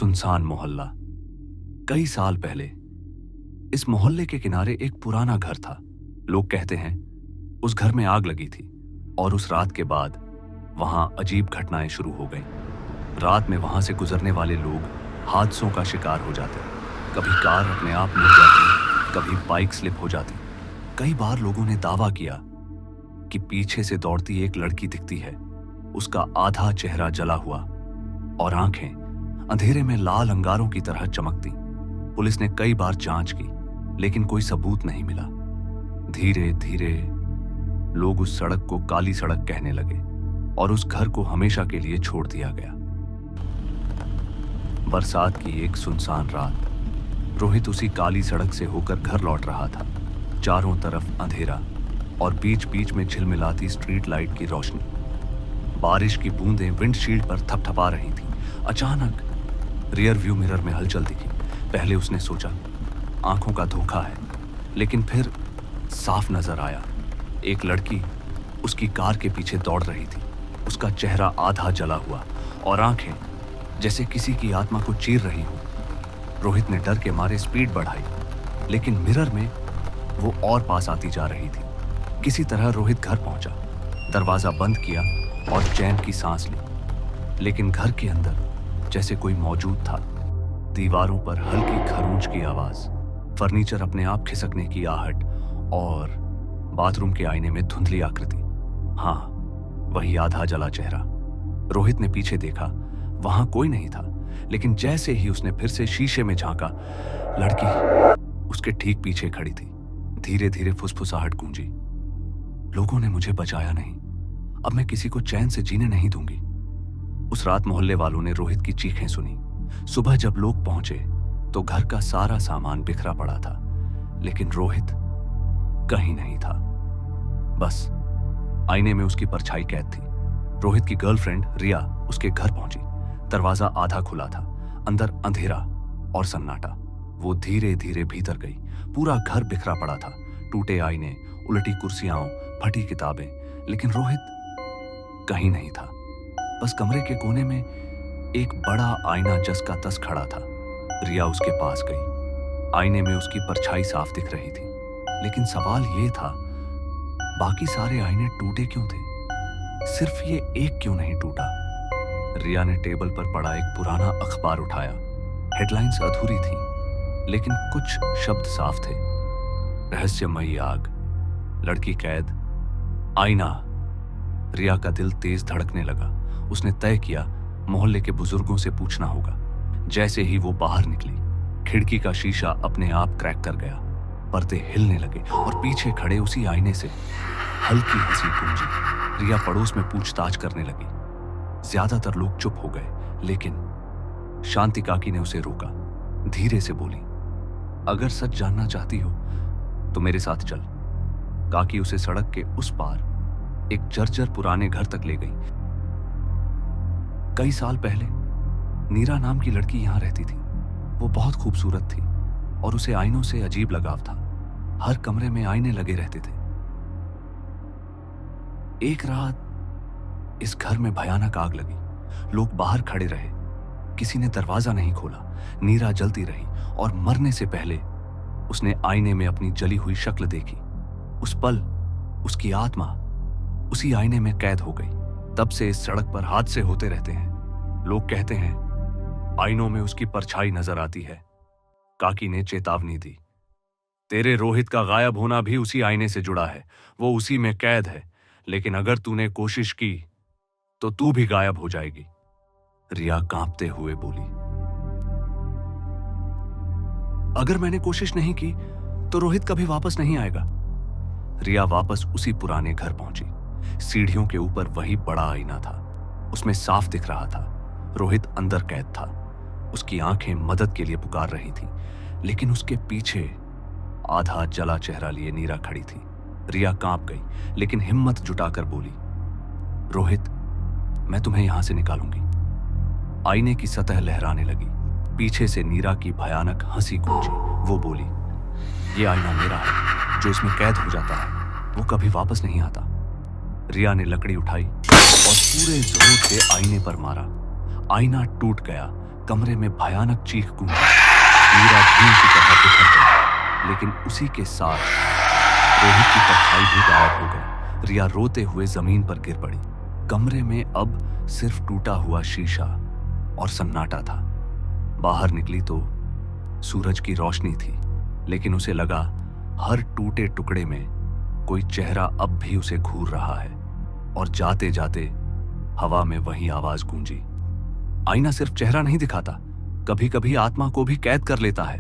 सुनसान मोहल्ला। कई साल पहले इस मोहल्ले के किनारे एक पुराना घर था। लोग कहते हैं उस घर में आग लगी थी और उस रात के बाद वहां अजीब घटनाएं शुरू हो गईं। रात में वहां से गुजरने वाले लोग हादसों का शिकार हो जाते। कभी कार अपने आप मुड़ जाती, कभी बाइक स्लिप हो जाती। कई बार लोगों ने दावा किया कि पीछे से दौड़ती एक लड़की दिखती है। उसका आधा चेहरा जला हुआ और आंखें अंधेरे में लाल अंगारों की तरह चमकती। पुलिस ने कई बार जांच की, लेकिन कोई सबूत नहीं मिला। धीरे धीरे लोग उस सड़क को काली सड़क कहने लगे और उस घर को हमेशा के लिए छोड़ दिया गया। बरसात की एक सुनसान रात रोहित उसी काली सड़क से होकर घर लौट रहा था। चारों तरफ अंधेरा और बीच बीच में झिलमिलाती स्ट्रीट लाइट की रोशनी। बारिश की बूंदें विंडशील्ड पर थपथपा रही थीं। अचानक रियर व्यू मिरर में हलचल दिखी। पहले उसने सोचा आंखों का धोखा है, लेकिन फिर साफ नजर आया एक लड़की उसकी कार के पीछे दौड़ रही थी। उसका चेहरा आधा जला हुआ और आंखें जैसे किसी की आत्मा को चीर रही हो। रोहित ने डर के मारे स्पीड बढ़ाई, लेकिन मिरर में वो और पास आती जा रही थी। किसी तरह रोहित घर पहुंचा, दरवाजा बंद किया और चैन की सांस ली। लेकिन घर के अंदर जैसे कोई मौजूद था। दीवारों पर हल्की खरोंच की आवाज, फर्नीचर अपने आप खिसकने की आहट और बाथरूम के आईने में धुंधली आकृति। हाँ, वही आधा जला चेहरा। रोहित ने पीछे देखा, वहां कोई नहीं था, लेकिन जैसे ही उसने फिर से शीशे में झांका, लड़की उसके ठीक पीछे खड़ी थी। धीरे धीरे फुसफुसाहट गूंजी, लोगों ने मुझे बचाया नहीं, अब मैं किसी को चैन से जीने नहीं दूंगी। उस रात मोहल्ले वालों ने रोहित की चीखें सुनी। सुबह जब लोग पहुंचे तो घर का सारा सामान बिखरा पड़ा था, लेकिन रोहित कहीं नहीं था। बस आईने में उसकी परछाई कैद थी। रोहित की गर्लफ्रेंड रिया उसके घर पहुंची। दरवाजा आधा खुला था, अंदर अंधेरा और सन्नाटा। वो धीरे धीरे भीतर गई। पूरा घर बिखरा पड़ा था, टूटे आईने, उलटी कुर्सियां, फटी किताबें, लेकिन रोहित कहीं नहीं था। बस कमरे के कोने में एक बड़ा आईना जस का तस खड़ा था। रिया उसके पास गई। आईने में उसकी परछाई साफ दिख रही थी, लेकिन सवाल ये था, बाकी सारे आईने टूटे क्यों थे, सिर्फ ये एक क्यों नहीं टूटा? रिया ने टेबल पर पड़ा एक पुराना अखबार उठाया। हेडलाइंस अधूरी थी, लेकिन कुछ शब्द साफ थे। रहस्यमयी आग, लड़की कैद, आईना। रिया का दिल तेज धड़कने लगा। उसने तय किया मोहल्ले के बुजुर्गों से पूछना होगा। जैसे ही वो बाहर निकली, खिड़की का शीशा अपने आप क्रैक कर गया। पर्दे हिलने लगे और पीछे खड़े उसी आईने से हल्की हंसी गूंजी। रिया पड़ोस में पूछताछ करने लगी। ज्यादातर लोग चुप हो गए, लेकिन शांति काकी ने उसे रोका। धीरे से बोली, अगर सच जानना चाहती हो तो मेरे साथ चल। काकी उसे सड़क के उस पार एक जर्जर पुराने घर तक ले गई। कई साल पहले नीरा नाम की लड़की यहां रहती थी। वो बहुत खूबसूरत थी और उसे आईनों से अजीब लगाव था। हर कमरे में आईने लगे रहते थे। एक रात इस घर में भयानक आग लगी। लोग बाहर खड़े रहे, किसी ने दरवाजा नहीं खोला। नीरा जलती रही और मरने से पहले उसने आईने में अपनी जली हुई शक्ल देखी। उस पल उसकी आत्मा उसी आईने में कैद हो गई। तब से इस सड़क पर हादसे होते रहते हैं। लोग कहते हैं आईनों में उसकी परछाई नजर आती है। काकी ने चेतावनी दी, तेरे रोहित का गायब होना भी उसी आईने से जुड़ा है। वो उसी में कैद है, लेकिन अगर तूने कोशिश की तो तू भी गायब हो जाएगी। रिया कांपते हुए बोली, अगर मैंने कोशिश नहीं की तो रोहित कभी वापस नहीं आएगा। रिया वापस उसी पुराने घर पहुंची। सीढ़ियों के ऊपर वही बड़ा आईना था। उसमें साफ दिख रहा था रोहित अंदर कैद था। उसकी आंखें मदद के लिए पुकार रही थी, लेकिन उसके पीछे आधा जला चेहरा लिए नीरा खड़ी थी। रिया कांप गई, लेकिन हिम्मत जुटाकर बोली, रोहित, मैं तुम्हें यहां से निकालूंगी। आईने की सतह लहराने लगी। पीछे से नीरा की भयानक हंसी गूंजी। वो बोली, ये आईना मेरा है, जो इसमें कैद हो जाता है वो कभी वापस नहीं आता। रिया ने लकड़ी उठाई और पूरे जोर से आईने पर मारा। आईना टूट गया, कमरे में भयानक चीख गूंजी। मीरा धूम की तरह बिखर गई, लेकिन उसी के साथ रोहित की परछाई भी गायब हो गई। रिया रोते हुए जमीन पर गिर पड़ी। कमरे में अब सिर्फ टूटा हुआ शीशा और सन्नाटा था। बाहर निकली तो सूरज की रोशनी थी, लेकिन उसे लगा हर टूटे टुकड़े में कोई चेहरा अब भी उसे घूर रहा है। और जाते जाते हवा में वही आवाज गूंजी, आईना सिर्फ चेहरा नहीं दिखाता, कभी कभी आत्मा को भी कैद कर लेता है।